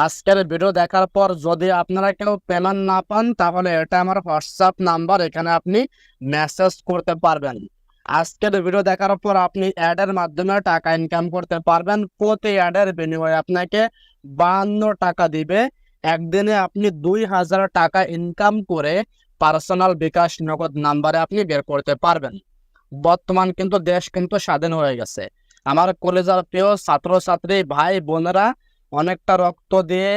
আজকের ভিডিও দেখার পর যদি আপনারা কেউ পেমেন্ট না পান তাহলে এটা আমার হোয়াটসঅ্যাপ নাম্বার, এখানে আপনি মেসেজ করতে পারবেন। আজকের ভিডিও দেখার পর আপনি অ্যাডের মাধ্যমে টাকা ইনকাম করতে পারবেন। প্রতি অ্যাডের বিনিময়ে আপনাকে 52 টাকা দিবে। একদিনে আপনি 2000 টাকা ইনকাম করে পার্সোনাল বিকাশ নগদ নাম্বারে আপনি বের করতে পারবেন। বর্তমান কিন্তু দেশ কিন্তু স্বাধীন হয়ে গেছে। আমার কলেজের প্রিয় ছাত্রছাত্রী ভাই বোনেরা অনেকটা রক্ত দিয়ে,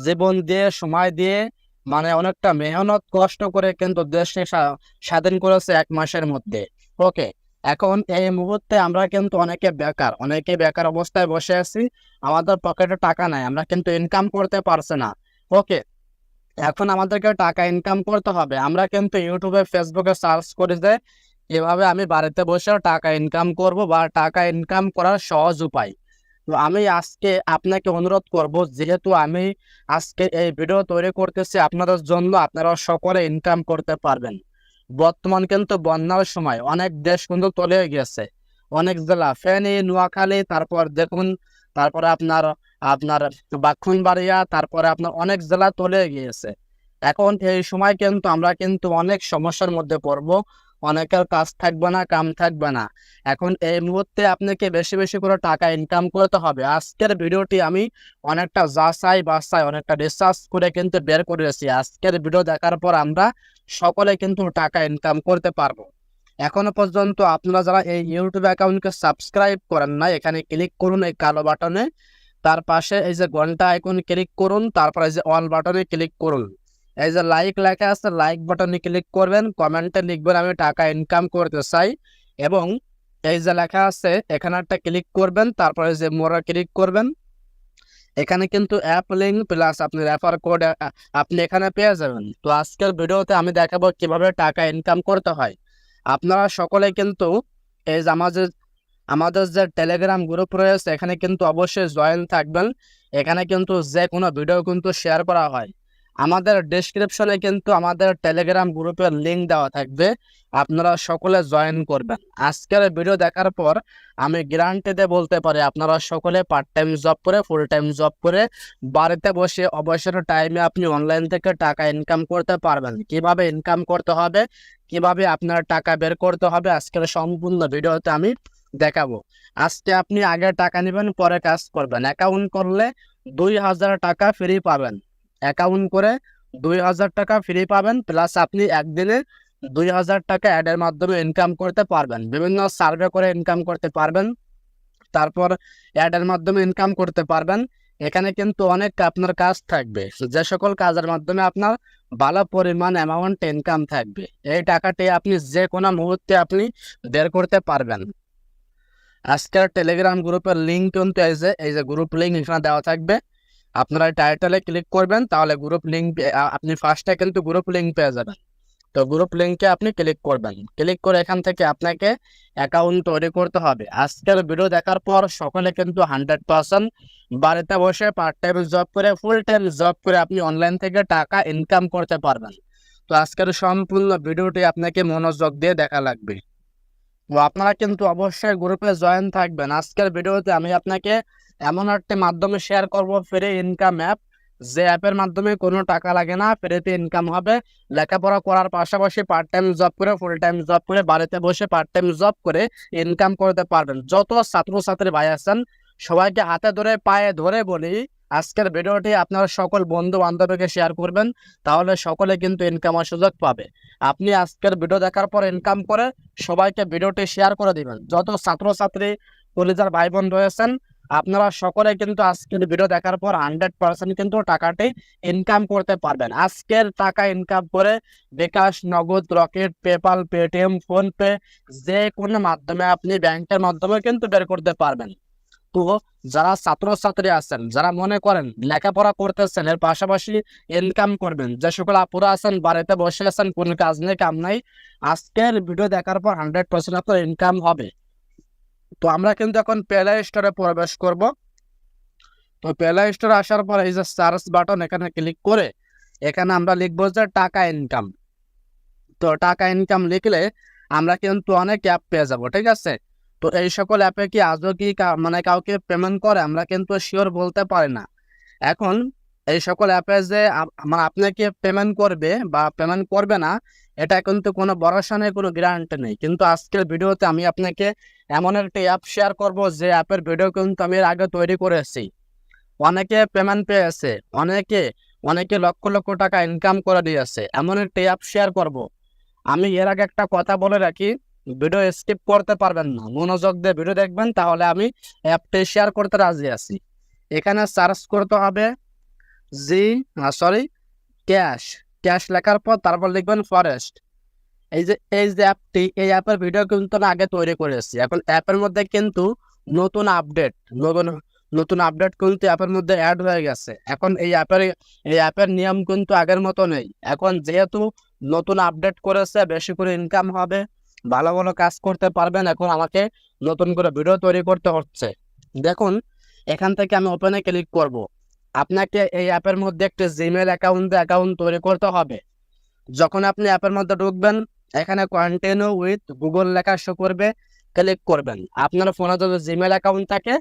জীবন দিয়ে, সময় দিয়ে, মানে অনেকটা মেহনত কষ্ট করে কিন্তু দেশকে স্বাধীন করেছে 1 মাসের মধ্যে। ওকে, এখন এই মুহূর্তে আমরা কিন্তু অনেকে বেকার অবস্থায় বসে আছি। আমাদের পকেটে টাকা নাই, আমরা কিন্তু ইনকাম করতে পারছি না। ওকে, এখন আমাদেরকে টাকা ইনকাম করতে হবে। আমরা কিন্তু ইউটিউবে ফেসবুকে সার্চ করে যে এভাবে আমি বাড়িতে বসে টাকা ইনকাম করব বা টাকা ইনকাম করার সহজ উপায়। তো আমি আজকে আপনাকে অনুরোধ করব, যেহেতু আমি আজকে এই ভিডিও তৈরি করতেছি আপনাদের জন্য, আপনারা সকলে ইনকাম করতে পারবেন। বর্তমান কিন্তু বন্যার সময় অনেক দেশ কিন্তু তলে গেছে, অনেক জেলা ফেনী, নোয়াখালী, তারপর দেখুন, তারপরে আপনার আপনার ব্রাহ্মণবাড়িয়া, তারপরে আপনার অনেক জেলা তলে গিয়েছে। এখন এই সময় কিন্তু আমরা কিন্তু অনেক সমস্যার মধ্যে পড়বো, অনেকের কাজ থাকবে না, কাম থাকবে না। এখন এই মুহূর্তে আপনাকে বেশি বেশি করে টাকা ইনকাম করতে হবে। আজকের ভিডিওটি আমি অনেকটা যাচাই বাছাই, অনেকটা রিসার্চ করে কিন্তু বের করেছি। আজকের ভিডিও দেখার পর আমরা সকলে কিন্তু টাকা ইনকাম করতে পারবো। এখনো পর্যন্ত আপনারা যারা এই ইউটিউব অ্যাকাউন্টকে সাবস্ক্রাইব করেন না, এখানে ক্লিক করুন এই কালো বাটনে, তার পাশে এই যে ঘন্টা আইকন ক্লিক করুন, তারপর এই যে অল বাটনে ক্লিক করুন। এই যে লাইক লেখা আছে, লাইক বাটনে ক্লিক করবেন, কমেন্টে লিখবেন আমি টাকা ইনকাম করতে চাই। এবং এই যে লেখা আছে এখানে একটা ক্লিক করবেন, তারপরে যে মোড়ে ক্লিক করবেন। এখানে কিন্তু অ্যাপ লিঙ্ক প্লাস আপনি রেফার কোড আপনি এখানে পেয়ে যাবেন। তো আজকের ভিডিওতে আমি দেখাবো কিভাবে টাকা ইনকাম করতে হয়। আপনারা সকলে কিন্তু এই যে আমাদের যে টেলিগ্রাম গ্রুপ রয়েছে এখানে কিন্তু অবশ্যই জয়েন থাকবেন। এখানে কিন্তু যে কোনো ভিডিও কিন্তু শেয়ার করা হয়। আমাদের ডেসক্রিপশনে কিন্তু আমাদের টেলিগ্রাম গ্রুপের লিঙ্ক দেওয়া থাকবে, আপনারা সকলে জয়েন করবেন। আজকের ভিডিও দেখার পর আমি গ্যারান্টি দিয়ে বলতে পারি আপনারা সকলে পার্ট টাইম জব করে, ফুল টাইম জব করে, বাড়িতে বসে অবসর টাইমে আপনি অনলাইন থেকে টাকা ইনকাম করতে পারবেন। কিভাবে ইনকাম করতে হবে, কিভাবে আপনার টাকা বের করতে হবে, আজকের সম্পূর্ণ ভিডিওতে আমি দেখাবো। আজকে আপনি আগে টাকা নেবেন, পরে কাজ করবেন। অ্যাকাউন্ট করলে 2000 টাকা ফ্রি পাবেন। অ্যাকাউন্ট করে 2000 টাকা ফ্রি পাবেন, প্লাস আপনি একদিনে 2000 টাকা অ্যাডের মাধ্যমে ইনকাম করতে পারবেন। বিভিন্ন সার্ভে করে ইনকাম করতে পারবেন, তারপর অ্যাডের মাধ্যমে ইনকাম করতে পারবেন। এখানে কিন্তু অনেক আপনার কাজ থাকবে, যে সকল কাজের মাধ্যমে আপনার ভালো পরিমাণ অ্যামাউন্ট ইনকাম থাকবে। এই টাকাটি আপনি যে কোনো মুহূর্তে আপনি বের করতে পারবেন। আজকের টেলিগ্রাম গ্রুপের লিঙ্ক কিন্তু এই যে গ্রুপ লিঙ্ক এখানে দেওয়া থাকবে। আপনারা টাইটেলে ক্লিক করবেন, তাহলে গ্রুপ লিঙ্ক আপনি ফার্স্টে কিন্তু গ্রুপ লিঙ্ক পেয়ে যাবেন। তো গ্রুপ লিঙ্কে আপনি ক্লিক করবেন, ক্লিক করে এখান থেকে আপনাকে অ্যাকাউন্ট তৈরি করতে হবে। আজকের ভিডিও দেখার পর সকলে কিন্তু 100% বাড়িতে বসে পার্ট টাইম জব করে, ফুল টাইম জব করে আপনি অনলাইন থেকে টাকা ইনকাম করতে পারবেন। তো আজকের সম্পূর্ণ ভিডিওটি আপনাকে মনোযোগ দিয়ে দেখা লাগবে। তো আপনারা কিন্তু অবশ্যই গ্রুপে জয়েন থাকবেন। আজকের ভিডিওতে আমি আপনাকে এমন একটি মাধ্যমে শেয়ার করব, ফ্রি ইনকাম অ্যাপ, যে অ্যাপের মাধ্যমে কোনো টাকা লাগে না, ফ্রিতে ইনকাম হবে। লেখাপড়া করার পাশাপাশি পার্ট টাইম জব করে, ফুল টাইম জব করে, বাড়িতে বসে পার্ট টাইম জব করে ইনকাম করতে পারবেন। যত ছাত্রছাত্রী ভাই আছেন সবাইকে হাতে ধরে পায়ে ধরে বলি, আজকের ভিডিওটি আপনার সকল বন্ধু বান্ধবীকে শেয়ার করবেন, তাহলে সকলে কিন্তু ইনকামের সুযোগ পাবে। আপনি আজকের ভিডিও দেখার পর ইনকাম করে সবাইকে ভিডিওটি শেয়ার করে দিবেন। যত ছাত্রছাত্রী কলেজের ভাই বোন রয়েছেন আপনারা সকলে কিন্তু আজকের ভিডিও দেখার পর 100% কিন্তু টাকাটি ইনকাম করতে পারবেন। আজকের টাকা ইনকাম করে বিকাশ, নগদ, রকেট, পেপাল, পেটিএম, ফোনপে, যে কোনো মাধ্যমে আপনি ব্যাংকের মাধ্যমে কিন্তু বের করতে পারবেন। তো যারা ছাত্রছাত্রী আছেন, যারা মনে করেন লেখাপড়া করতেছেন এর পাশাপাশি ইনকাম করবেন, যে সকল আপুরা আছেন বাড়িতে বসে আছেন, কোনো কাজ নেই, কাম নাই, আজকের ভিডিও দেখার পর 100% আপনার ইনকাম হবে। তো আমরা কিন্তু এখন প্লে স্টোরে প্রবেশ করব। তো প্লে স্টোরে আসার পর এই যে সার্চ বাটন এখানে ক্লিক করে এখানে আমরা লিখবো যে টাকা ইনকাম। তো টাকা ইনকাম লিখলে আমরা কিন্তু অনেক অ্যাপ পেয়ে যাব, ঠিক আছে। তো এই সকল অ্যাপে কি আজও কি মানে কাউকে পেমেন্ট করে আমরা কিন্তু শিওর বলতে পারি না। এখন এই সকল অ্যাপে যে মানে আপনাকে পেমেন্ট করবে বা পেমেন্ট করবে না, এটা কিন্তু কোনো ভরসা নেই, কোনো গ্যারান্টি নেই। কিন্তু আজকের ভিডিওতে আমি আপনাকে এমন একটা অ্যাপ শেয়ার করব, যে অ্যাপের ভিডিও কিন্তু আমি এর আগে তৈরি করেছি। অনেকে পেমেন্ট পেয়েছে, অনেকে অনেকে লক্ষ লক্ষ টাকা ইনকাম করে দিয়েছে। এমন একটা অ্যাপ শেয়ার করব। আমি এর আগে একটা কথা বলে রাখি, ভিডিও স্কিপ করতে পারবেন না, মনোযোগ দিয়ে ভিডিও দেখবেন, তাহলে আমি অ্যাপটি শেয়ার করতে রাজি আছি। এখানে সার্চ করতে হবে জি সরি ক্যাশ, ক্যাশ লেখার পর তারপর লিখবেন ফরেস্ট। এই যে অ্যাপটি, এই অ্যাপের ভিডিও কিন্তু আমি আগে তৈরি করেছি। এখন অ্যাপের মধ্যে কিন্তু নতুন আপডেট, নতুন নতুন আপডেট কিন্তু অ্যাপের মধ্যে অ্যাড হয়ে গেছে। এখন এই অ্যাপের নিয়ম কিন্তু আগের মতো নেই। এখন যেহেতু নতুন আপডেট করেছে, বেশি করে ইনকাম হবে, ভালো ভালো কাজ করতে পারবেন, এখন আমাকে নতুন করে ভিডিও তৈরি করতে হচ্ছে। দেখুন, এখান থেকে আমি ওপেনে ক্লিক করব। আপনাকে এই অ্যাপের মধ্যে একটা জিমেল অ্যাকাউন্ট তৈরি করতে হবে। যখন আপনি অ্যাপের মধ্যে ঢুকবেন, এখানে কন্টিনিউ উইথ গুগল লেখা শো করবে, ক্লিক করবেন। আপনার ফোনে যদি জিমেল অ্যাকাউন্ট থাকে,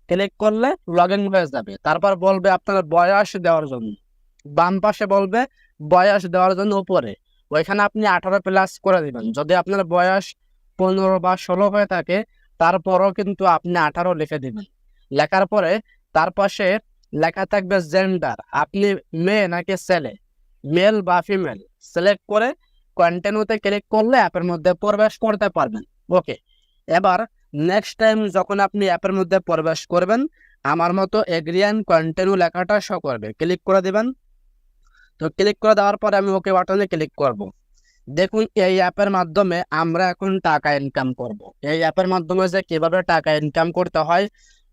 ক্লিক করলে লগ ইন হয়ে যাবে। তারপর বলবে আপনার বয়স দেওয়ার জন্য, বাম পাশে বলবে বয়স দেওয়ার জন্য উপরে, ওইখানে আপনি 18+ করে দিবেন। যদি আপনার বয়স 15 বা 16 হয়ে থাকে, তারপরও কিন্তু আপনি 18 লিখে দিবেন। লেখার পরে তার পাশে লেখা থাকবে জেন্ডার, আপনি মেয়ে নাকি ছেলে, মেল বা ফিমেল সিলেক্ট করে কন্টিনিউতে ক্লিক করলে অ্যাপের মধ্যে প্রবেশ করতে পারবেন। ওকে, এবার নেক্সট টাইম যখন আপনি অ্যাপের মধ্যে প্রবেশ করবেন, আমার মতো এগ্রি অ্যান্ড কন্টিনিউ লেখাটা শো করবে, ক্লিক করে দিবেন। তো ক্লিক করে দেওয়ার পরে আমি ওকে বাটনে ক্লিক করব। দেখুন, এই অ্যাপের মাধ্যমে আমরা এখন টাকা ইনকাম করব। এই অ্যাপের মাধ্যমে যে কিভাবে টাকা ইনকাম করতে হয়,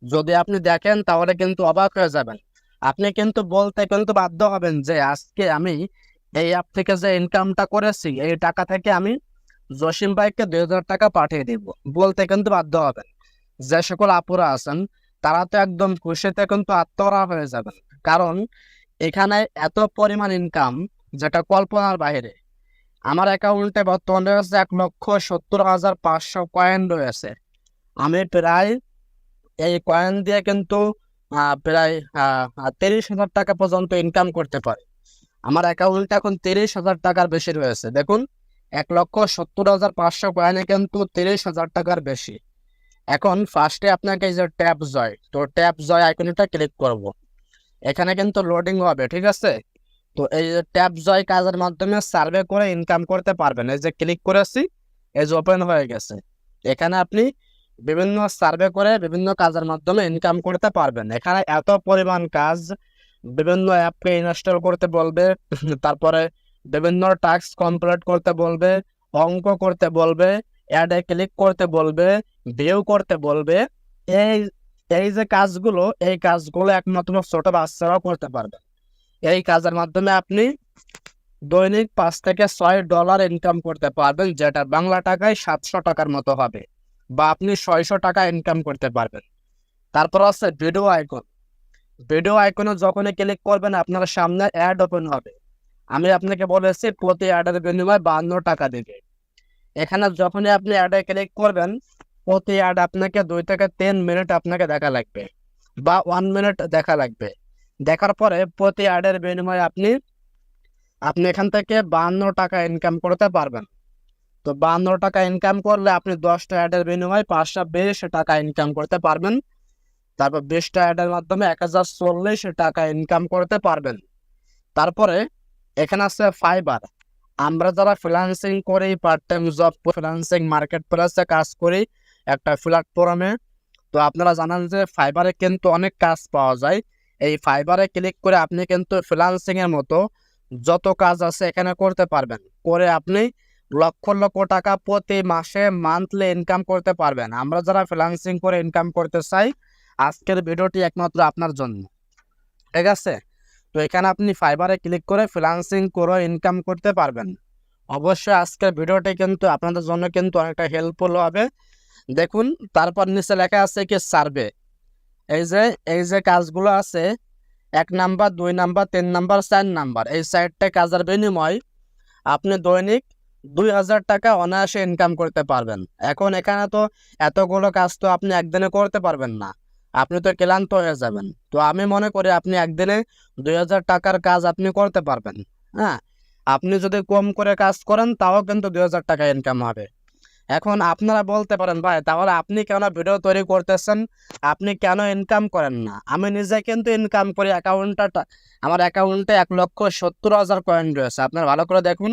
যদি আপনি দেখেন তাহলে কিন্তু অবাক হয়ে যাবেন। আপনি কিন্তু বলতে কিন্তু বাধ্য হবেন যে আজকে আমি এই অ্যাপ থেকে যে ইনকামটা করেছি, এই টাকা থেকে আমি জসিম ভাইকে 2000 টাকা পাঠিয়ে দিব, বলতে কিন্তু বাধ্য হবেন। যে সকল আপুরা আছেন, তারা তো একদম খুশিতে কিন্তু আত্মহারা হয়ে যাবেন। কারণ এখানে এত পরিমাণ ইনকাম, যেটা কল্পনার বাইরে। আমার অ্যাকাউন্টে বর্তমানে রয়েছে 1,70,500 কয়েন রয়েছে। আমি প্রায় এই কয়েন দিয়ে কিন্তু প্রায় 30,000 টাকা পর্যন্ত ইনকাম করতে পারি। আমার অ্যাকাউন্টে এখন 30,000 টাকার বেশি রয়েছে। দেখুন, 1,70,500 কয়েনে কিন্তু 30,000 টাকার বেশি। এখন ফার্স্টে আপনাকে এই যে ট্যাপ জয়, তো ট্যাপ জয় আইকনটা ক্লিক করব। এখানে কিন্তু লোডিং হবে, ঠিক আছে। তো এই যে ট্যাপ জয় কাজের মাধ্যমে সার্ভে করে ইনকাম করতে পারবেন। এই যে ক্লিক করেছি, এই যে ওপেন হয়ে গেছে। এখানে আপনি বিভিন্ন সার্ভে করে বিভিন্ন কাজের মাধ্যমে ইনকাম করতে পারবেন। এখানে এত পরিমাণ কাজ, বিভিন্ন অ্যাপকে ইনস্টল করতে বলবে, তারপরে বিভিন্ন টাস্ক কমপ্লিট করতে বলবে, অঙ্ক করতে বলবে, অ্যাডে ক্লিক করতে বলবে, ভিউ করতে বলবে। এই এই যে কাজগুলো, এই কাজগুলো একমাত্র ছোট বাচ্চারাও করতে পারবে। এই কাজের মাধ্যমে আপনি দৈনিক $5 থেকে $6 ইনকাম করতে পারবেন, যেটা বাংলা টাকায় 700 টাকার মতো হবে, বা আপনি 600 টাকা ইনকাম করতে পারবেন। তারপর আছে ভিডিও আইকন। ভিডিও আইকনে যখনই ক্লিক করবেন, আপনার সামনে অ্যাড ওপেন হবে। আমি আপনাকে বলেছি প্রতি অ্যাডের বিনিময়ে 52 টাকা দেবে। এখানে যখনই আপনি অ্যাডে ক্লিক করবেন, প্রতি অ্যাড আপনাকে 2 থেকে 3 মিনিট আপনাকে দেখা লাগবে, বা 1 মিনিট দেখা লাগবে। দেখার পরে প্রতি অ্যাডের বিনিময়ে আপনি আপনি এখান থেকে 52 টাকা ইনকাম করতে পারবেন। তো 52 টাকা ইনকাম করলে আপনি 10টা অ্যাডের বিনিময়ে 520 টাকা ইনকাম করতে পারবেন। তারপর 20টা অ্যাডের মাধ্যমে 1040 টাকা ইনকাম করতে পারবেন। তারপরে এখানে আছে ফাইবার। আমরা যারা ফ্রিল্যান্সিং করি, part time job, freelancing market প্লেসে কাজ করি একটা প্ল্যাটফর্মে, তো আপনারা জানেন যে ফাইবারে কিন্তু অনেক কাজ পাওয়া যায়। এই ফাইবারে ক্লিক করে আপনি কিন্তু ফ্রিল্যান্সিং এর মতো যত কাজ আছে এখানে করতে পারবেন। করে আপনি লক্ষ লক্ষ টাকা প্রতি মাসে মান্থলি ইনকাম করতে পারবেন। আমরা যারা ফ্রিল্যান্সিং করে ইনকাম করতে চাই, আজকের ভিডিওটি একমাত্র আপনার জন্য, ঠিক আছে। তো এখানে আপনি ফাইবারে ক্লিক করে ফ্রিল্যান্সিং করে ইনকাম করতে পারবেন। অবশ্যই আজকের ভিডিওটি কিন্তু আপনাদের জন্য কিন্তু অনেকটা হেল্পফুল হবে। দেখুন, তারপর নিচে লেখা আছে কি সার্ভে। এই যে কাজগুলো আছে, 1 নাম্বার, 2 নাম্বার, 3 নাম্বার, 4 নাম্বার, এই 4টে কাজের বিনিময় আপনি দৈনিক 2000 টাকা অনায়াসে ইনকাম করতে পারবেন। এখন এখানে তো এতগুলো কাজ তো আপনি একদিনে করতে পারবেন না। আপনি তো ক্লান্ত হয়ে যাবেন। তো আমি মনে করি আপনি একদিনে 2000 টাকার কাজ আপনি করতে পারবেন। হ্যাঁ, আপনি যদি কম করে কাজ করেন তাও কিন্তু 2000 টাকা ইনকাম হবে। এখন আপনারা বলতে পারেন ভাই তাহলে আপনি কেন ভিডিও তৈরি করতেছেন, আপনি কেন ইনকাম করেন না? আমি নিজে কিন্তু ইনকাম করি, আমার অ্যাকাউন্টে 1,70,000 কয়েন রয়েছে। আপনারা ভালো করে দেখুন,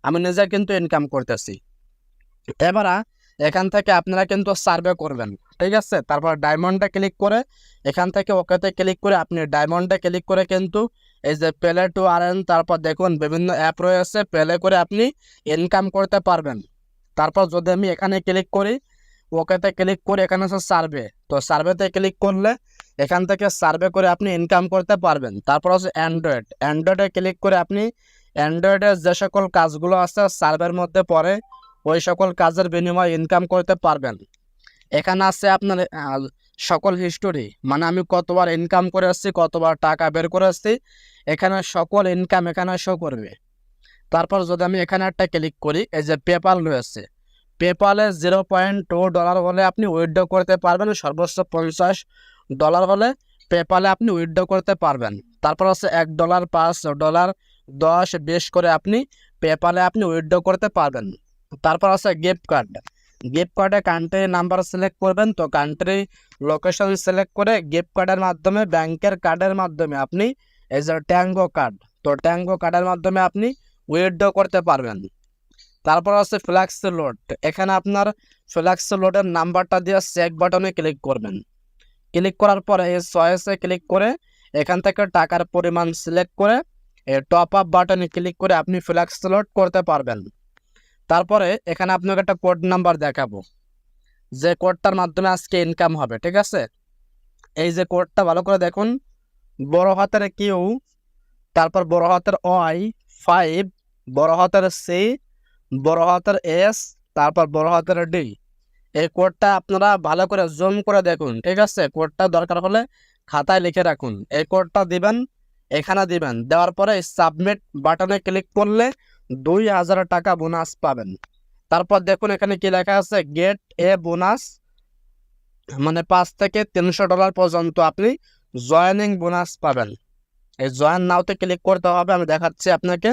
আমি নিজে কিন্তু ইনকাম করতেছি। এবার এখান থেকে আপনারা কিন্তু সার্ভে করবেন, ঠিক আছে? তারপর ডায়মন্ডে ক্লিক করে এখান থেকে ওকেতে ক্লিক করে আপনি ডায়মন্ডে ক্লিক করে কিন্তু এই যে প্লে টু আর্ন, তারপর দেখুন বিভিন্ন অ্যাপ রয়েছে, প্লে করে আপনি ইনকাম করতে পারবেন। তারপর যদি আমি এখানে ক্লিক করি, ওকেতে ক্লিক করে এখানে আছে সার্ভে, তো সার্ভেতে ক্লিক করলে এখান থেকে সার্ভে করে আপনি ইনকাম করতে পারবেন। তারপর হচ্ছে অ্যান্ড্রয়েডে ক্লিক করে আপনি অ্যান্ড্রয়েডের যে সকল কাজগুলো আছে সার্ভের মধ্যে পড়ে ওই সকল কাজের বিনিময়ে ইনকাম করতে পারবেন। এখানে আছে আপনার সকল হিস্টোরি, মানে আমি কতবার ইনকাম করে আসছি, কতবার টাকা বের করে আসছি, এখানে সকল ইনকাম এখানে শো করবে। তারপর যদি আমি এখানে একটা ক্লিক করি, এই যে পেপাল রয়েছে, পেপালে $0.2 হলে আপনি উইথড্র করতে পারবেন, সর্বোচ্চ $50 হলে পেপালে আপনি উইথড্র করতে পারবেন। তারপর হচ্ছে $1, $5, 10, 20 করে আপনি পেপালে আপনি উইথড্র করতে পারবেন। তারপর আছে গিফট কার্ডে কান্ট্রি নাম্বার সিলেক্ট করবেন, তো কান্ট্রি লোকেশন সিলেক্ট করে গিফট কার্ডের মাধ্যমে, ব্যাংকের কার্ডের মাধ্যমে আপনি এই যে ট্যাঙ্গো কার্ডের মাধ্যমে আপনি উইথড্র করতে পারবেন। তারপর আছে ফ্ল্যাক্স লোড, এখানে আপনার ফ্ল্যাক্স লোডের নাম্বারটা দিয়ে চেক বাটনে ক্লিক করবেন। ক্লিক করার পরে এই চয়েসে ক্লিক করে এখান থেকে টাকার পরিমাণ সিলেক্ট করে টপ আপ বাটনে ক্লিক করে আপনি ফ্ল্যাক্স লোড করতে পারবেন। তারপরে এখানে আপনাকে একটা কোড নাম্বার দেখাবো, যে কোডটার মাধ্যমে আজকে ইনকাম হবে, ঠিক আছে? এই যে কোডটা ভালো করে দেখুন, বড় হাতের কিউ, তারপর বড় হাতের Y5, বড় হাতের সি, বড় হাতের এস, তারপর বড় হাতের ডি। এই কোডটা আপনারা ভালো করে জুম করে দেখুন, ঠিক আছে? কোডটা দরকার হলে খাতায় লিখে রাখুন। এই কোডটা দিবেন, এখানে দিবেন, দেওয়ার পরে সাবমিট বাটনে ক্লিক করলে 2000 টাকা বোনাস পাবেন। তারপর দেখুন এখানে কি লেখা আছে, গেট এ বোনাস, মানে $5 থেকে $300 পর্যন্ত আপনি জয়েনিং বোনাস পাবেন। এই জয়েন নাওতে ক্লিক করতে হবে, আমি দেখাচ্ছি আপনাকে।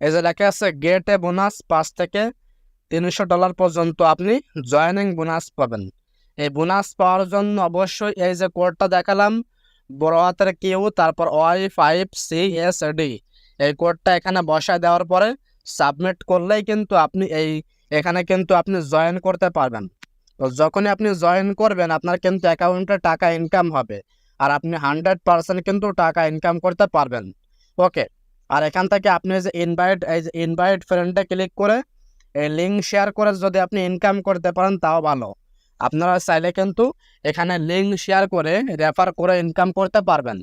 এই যে লেখা আছে গেট এ বোনাস, $5 থেকে $300 পর্যন্ত আপনি জয়েনিং বোনাস পাবেন। এই বোনাস পাওয়ার জন্য অবশ্যই এই যে কোডটা দেখালাম, বড় হাতের কিউ, তারপর Y5CSD, এই কোডটা এখানে বসায় দেওয়ার পরে সাবমিট করলেই কিন্তু আপনি এখানে কিন্তু আপনি জয়েন করতে পারবেন। তো যখনই আপনি জয়েন করবেন আপনার কিন্তু অ্যাকাউন্টে টাকা ইনকাম হবে, আর আপনি 100% কিন্তু টাকা ইনকাম করতে পারবেন। ওকে, আর এখান থেকে আপনি যে ইনভাইট ফ্রেন্ডে ক্লিক করে এই লিঙ্ক শেয়ার করে যদি আপনি ইনকাম করতে পারেন তাও ভালো। আপনারা চাইলে কিন্তু এখানে লিঙ্ক শেয়ার করে রেফার করে ইনকাম করতে পারবেন।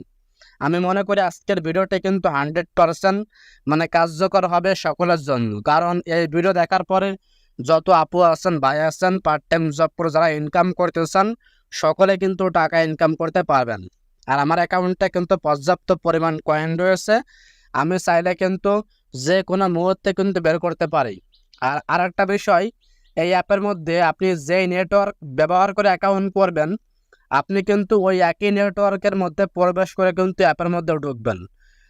আমি মনে করি আজকের ভিডিওটি কিন্তু 100% মানে কার্যকর হবে সকলের জন্য, কারণ এই ভিডিও দেখার পরে যত আপু আছেন, ভাই আছেন, পার্ট টাইম জব করে যারা ইনকাম করতেছেন সকলে কিন্তু টাকা ইনকাম করতে পারবেন। আর আমার অ্যাকাউন্টে কিন্তু পর্যাপ্ত পরিমাণ কয়েন রয়েছে, আমি চাইলে কিন্তু যে কোনো মুহূর্তে কিন্তু বের করতে পারি। আর আরেকটা বিষয়, এই অ্যাপের মধ্যে আপনি যেই নেটওয়ার্ক ব্যবহার করে অ্যাকাউন্ট করবেন, আপনি কিন্তু ওই একই নেটওয়ার্কের মধ্যে প্রবেশ করে কিন্তু অ্যাপের মধ্যে ঢুকবেন,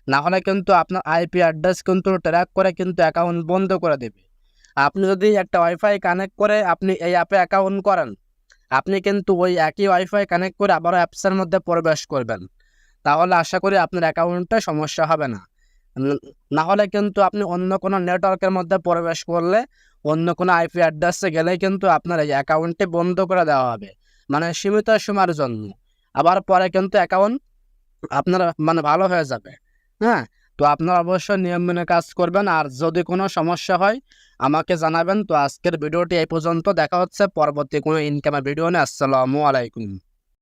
না হলে কিন্তু আপনার আইপি অ্যাড্রেস কিন্তু ট্র্যাক করে কিন্তু অ্যাকাউন্ট বন্ধ করে দেবে। আপনি যদি একটা ওয়াইফাই কানেক্ট করে আপনি এই অ্যাপে অ্যাকাউন্ট করেন, আপনি কিন্তু ওই একই ওয়াইফাই কানেক্ট করে আবার অ্যাপসের মধ্যে প্রবেশ করবেন, তাহলে আশা করি আপনার অ্যাকাউন্টে সমস্যা হবে না। না হলে কিন্তু আপনি অন্য কোনো নেটওয়ার্কের মধ্যে প্রবেশ করলে, অন্য কোনো আইপি অ্যাড্রেসে গেলেই কিন্তু আপনার এই অ্যাকাউন্টটি বন্ধ করে দেওয়া হবে, মানে সীমিত সময়ের জন্য। আবার পরে কিন্তু অ্যাকাউন্ট আপনার মানে ভালো হয়ে যাবে। হ্যাঁ, তো আপনারা অবশ্যই নিয়ম মেনে কাজ করবেন, আর যদি কোনো সমস্যা হয় আমাকে জানাবেন। তো আজকের ভিডিওটি এই পর্যন্ত, দেখা হচ্ছে পরবর্তী কোনো ইনকামের ভিডিও নিয়ে। আসসালামু আলাইকুম।